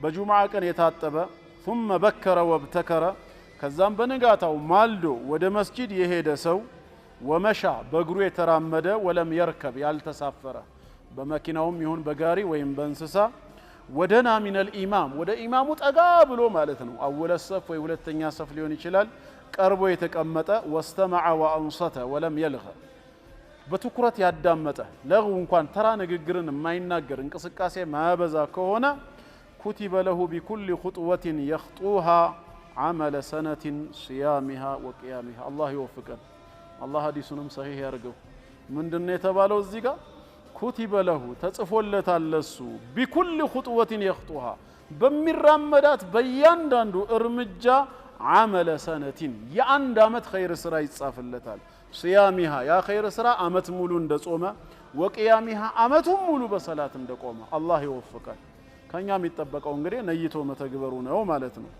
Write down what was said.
በጁምዓ ቀን የታጠበ ثم بكر وابتكر ከዛም በነጋታው ማልዶ ወደ መስጂድ የሄደ ሰው ومشى በእግሩ የተራመደ ولم يركب ያልተሳፈረ በመኪናውም ይሁን በጋሪ ወይም በእንስሳ ودنا من الإمام ወደ ኢማሙ ጠጋ ብሎ ማለት ነው አወለ ሰፍ ወይ ሁለተኛ ሰፍ ሊሆን ይችላል ቀርቦ የተቀመጠ واستمع وانصت ولم يلغ በትኩረት ያዳመጠ ለغው እንኳን ተራ ንግግርን የማይናገር እንቅስቃሴ ማያበዛ ከሆነ كتب له بكل خطوة يخطوها عمل سنة صيامها وقيامها الله يوفقنا الله حديثንም صحيح ያርገው ምንድነው የተባለው እዚህ ጋር كتب له ተጽፎለታል ለሱ بكل خطوة يخطوها በሚራመዳት በእያንዳንዱ እርምጃ عمل سنة የአንድ አመት ኸይር ስራ ይጻፍለታል صيامها ያ ኸይር ስራ አመት ሙሉ እንደጾመ وقيامها አመቱን ሙሉ በሰላት እንደቆመ الله يوفقنا ከኛ የሚጠበቀው እንግዲህ ነይቶ መተግበሩ ነው ማለት ነው